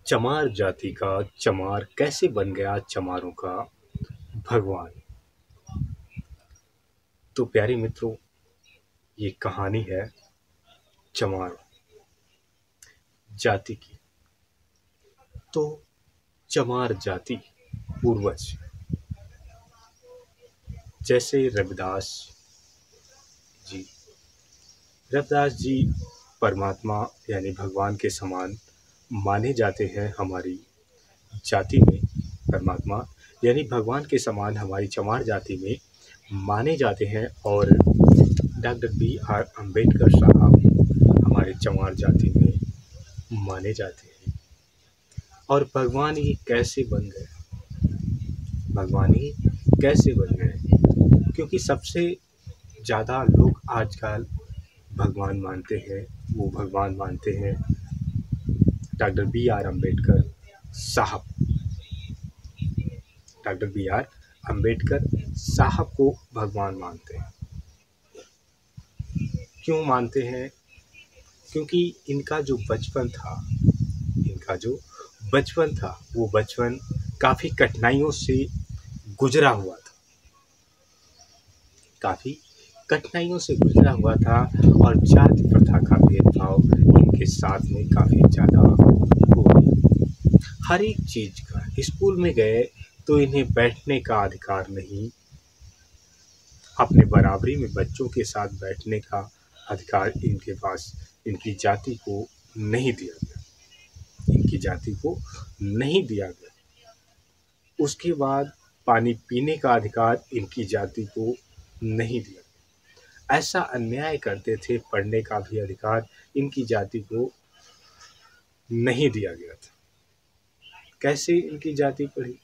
चमार जाति का चमार कैसे बन गया चमारों का भगवान। तो प्यारे मित्रों, ये कहानी है चमार जाति की। तो चमार जाति पूर्वज जैसे जी रविदास जी परमात्मा यानी भगवान के समान माने जाते हैं हमारी जाति में। परमात्मा यानी भगवान के समान हमारी चमार जाति में माने जाते हैं। और डॉक्टर B.R. अम्बेडकर साहब हमारे चमार जाति में माने जाते हैं। और भगवान ही कैसे बन गए, भगवान ही कैसे बन गए, क्योंकि सबसे ज़्यादा लोग आजकल भगवान मानते हैं, वो भगवान मानते हैं डॉक्टर B.R. अम्बेडकर साहब। Doctor B.R. अम्बेडकर साहब को भगवान मानते हैं। क्यों मानते हैं? क्योंकि इनका जो बचपन था, वो बचपन काफ़ी कठिनाइयों से गुजरा हुआ था, और जाति प्रथा का भेदभाव इनके साथ में काफ़ी ज़्यादा हुआ। हर एक चीज़ का, स्कूल में गए तो इन्हें बैठने का अधिकार नहीं, अपने बराबरी में बच्चों के साथ बैठने का अधिकार इनके पास, इनकी जाति को नहीं दिया गया। उसके बाद पानी पीने का अधिकार इनकी जाति को नहीं दिया गया। ऐसा अन्याय करते थे, पढ़ने का भी अधिकार इनकी जाति को नहीं दिया गया था। कैसे इनकी जाति पढ़ी?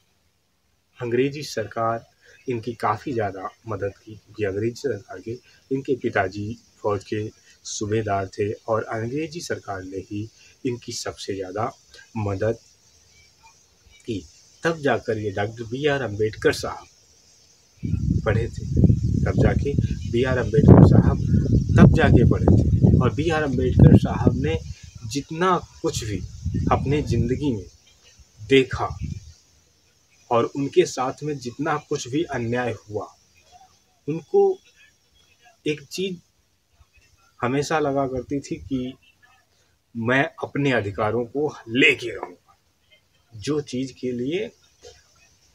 अंग्रेजी सरकार इनकी काफ़ी ज़्यादा मदद की, क्योंकि अंग्रेजी सरकार के इनके पिताजी फौज के सूबेदार थे और अंग्रेजी सरकार ने ही इनकी सबसे ज़्यादा मदद की। तब जाकर ये डॉक्टर B.R. अम्बेडकर साहब पढ़े थे, B.R. अम्बेडकर पढ़े थे। और B.R. अम्बेडकर साहब ने जितना कुछ भी अपने ज़िंदगी में देखा और उनके साथ में जितना कुछ भी अन्याय हुआ, उनको एक चीज़ हमेशा लगा करती थी कि मैं अपने अधिकारों को लेके रहूँगा। जो चीज़ के लिए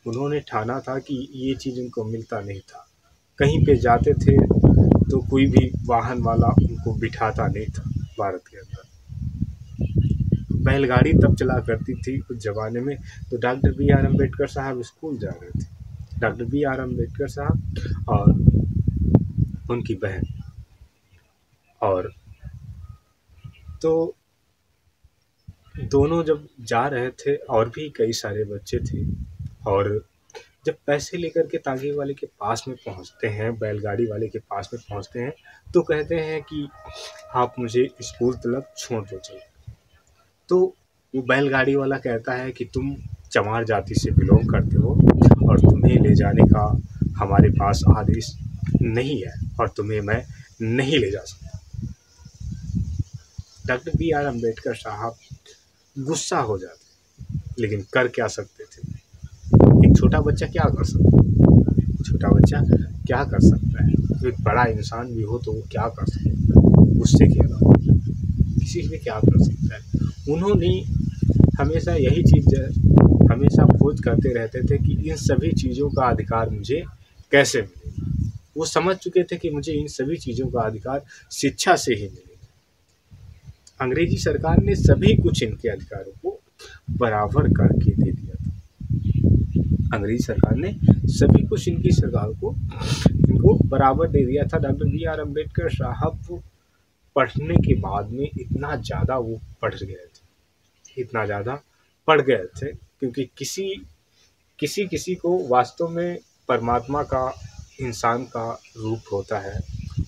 उन्होंने ठाना था कि ये चीज़ उनको मिलता नहीं था। कहीं पे जाते थे तो कोई भी वाहन वाला उनको बिठाता नहीं था। भारत के अंदर बैलगाड़ी तब चला करती थी उस ज़माने में। तो डॉक्टर B.R. अम्बेडकर साहब स्कूल जा रहे थे, डॉक्टर B.R. अम्बेडकर साहब और उनकी बहन। और तो दोनों जब जा रहे थे, और भी कई सारे बच्चे थे, और जब पैसे लेकर के तांगे वाले के पास में पहुंचते हैं, बैलगाड़ी वाले के पास में पहुंचते हैं, तो कहते हैं कि आप मुझे स्कूल तक छोड़ दो चलो। तो वो बैलगाड़ी वाला कहता है कि तुम चमार जाति से बिलोंग करते हो और तुम्हें ले जाने का हमारे पास आदेश नहीं है और तुम्हें मैं नहीं ले जा सकता। Doctor B.R. अम्बेडकर साहब गुस्सा हो जाते, लेकिन कर क्या सकते थे? एक छोटा बच्चा क्या कर सकता है? तो एक बड़ा इंसान भी हो तो वो क्या कर सकता है? गुस्से के अलावा किसी से क्या कर सकता है? उन्होंने हमेशा यही चीज़ हमेशा खोज करते रहते थे कि इन सभी चीज़ों का अधिकार मुझे कैसे मिलेगा। वो समझ चुके थे कि मुझे इन सभी चीज़ों का अधिकार शिक्षा से ही मिलेगा। अंग्रेजी सरकार ने सभी कुछ इनके अधिकारों को बराबर करके दे दिया था। अंग्रेजी सरकार ने सभी कुछ इनको बराबर दे दिया था। Doctor B.R. अम्बेडकर साहब पढ़ने के बाद में इतना ज़्यादा वो पढ़ गए थे, क्योंकि किसी को वास्तव में परमात्मा का इंसान का रूप होता है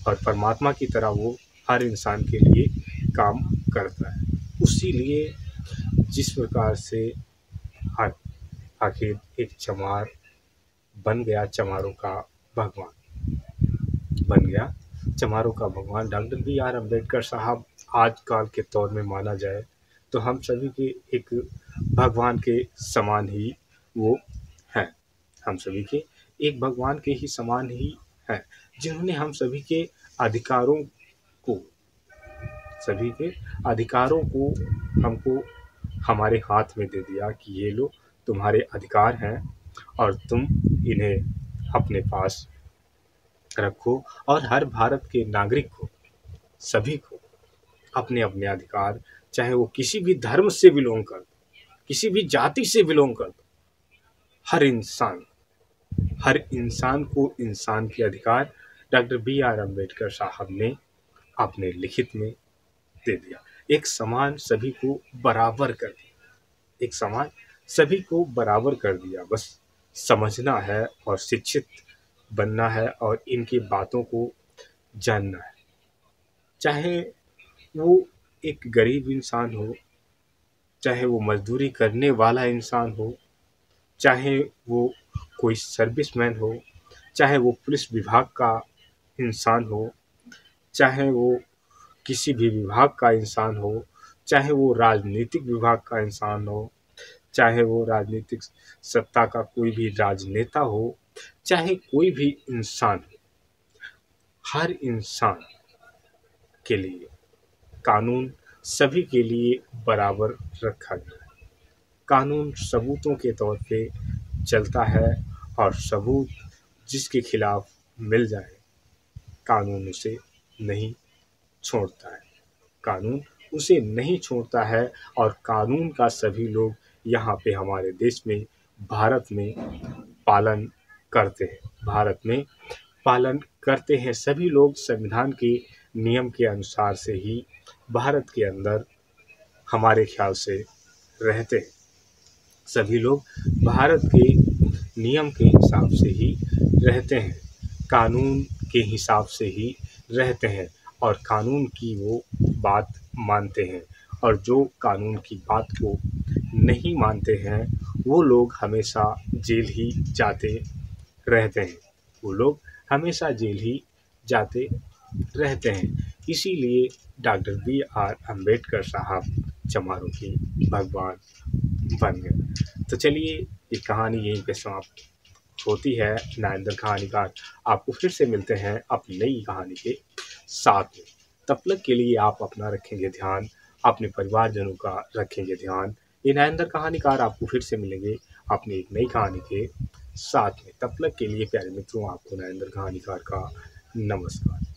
और परमात्मा की तरह वो हर इंसान के लिए काम करता है। उसी लिए जिस प्रकार से आखिर एक चमार बन गया, चमारों का भगवान डॉक्टर B.R. अम्बेडकर साहब आज काल के तौर में माना जाए तो हम सभी के एक भगवान के समान ही वो हैं। हम सभी के एक भगवान के ही समान ही हैं, जिन्होंने हम अधिकारों को सभी के अधिकारों को हमको हमारे हाथ में दे दिया कि ये लो, तुम्हारे अधिकार हैं और तुम इन्हें अपने पास रखो। और हर भारत के नागरिक को, सभी को अपने अपने अधिकार, चाहे वो किसी भी धर्म से बिलोंग कर, किसी भी जाति से बिलोंग कर, हर इंसान को इंसान के अधिकार डॉक्टर बी आर अम्बेडकर साहब ने अपने लिखित में दे दिया। एक समान सभी को बराबर कर दिया, एक समान सभी को बराबर कर दिया। बस समझना है और शिक्षित बनना है और इनकी बातों को जानना है। चाहे वो एक गरीब इंसान हो, चाहे वो मजदूरी करने वाला इंसान हो, चाहे वो कोई सर्विसमैन हो, चाहे वो पुलिस विभाग का इंसान हो, चाहे वो किसी भी विभाग का इंसान हो, चाहे वो राजनीतिक विभाग का इंसान हो, चाहे वो राजनीतिक सत्ता का कोई भी राजनेता हो, चाहे कोई भी इंसान हो, हर इंसान के लिए कानून सभी के लिए बराबर रखा गया है। कानून सबूतों के तौर पे चलता है और सबूत जिसके खिलाफ मिल जाए, कानून उसे नहीं छोड़ता है। कानून उसे नहीं छोड़ता है और कानून का सभी लोग यहाँ पे हमारे देश में, भारत में पालन करते हैं। भारत में पालन करते हैं सभी लोग। संविधान के नियम के अनुसार से ही भारत के अंदर हमारे ख्याल से रहते हैं। सभी लोग भारत के नियम के हिसाब से ही रहते हैं, कानून के हिसाब से ही रहते हैं और कानून की वो बात मानते हैं। और जो कानून की बात को नहीं मानते हैं, वो लोग हमेशा जेल ही जाते रहते हैं। वो लोग हमेशा जेल ही जाते रहते हैं। इसीलिए डॉक्टर बी आर अम्बेडकर साहब चमारों के भगवान बन गए। तो चलिए, ये कहानी यहीं पे समाप्त होती है। नारेंद्र कहानीकार आपको फिर से मिलते हैं अपनी नई कहानी के साथ में। तब तक के लिए आप अपना रखेंगे ध्यान, अपने परिवारजनों का रखेंगे ध्यान। ये नारेंद्र कहानीकार आपको फिर से मिलेंगे अपनी एक नई कहानी के साथ में। तब तक के लिए प्यारे मित्रों, आपको नारेंद्र कहानीकार का नमस्कार।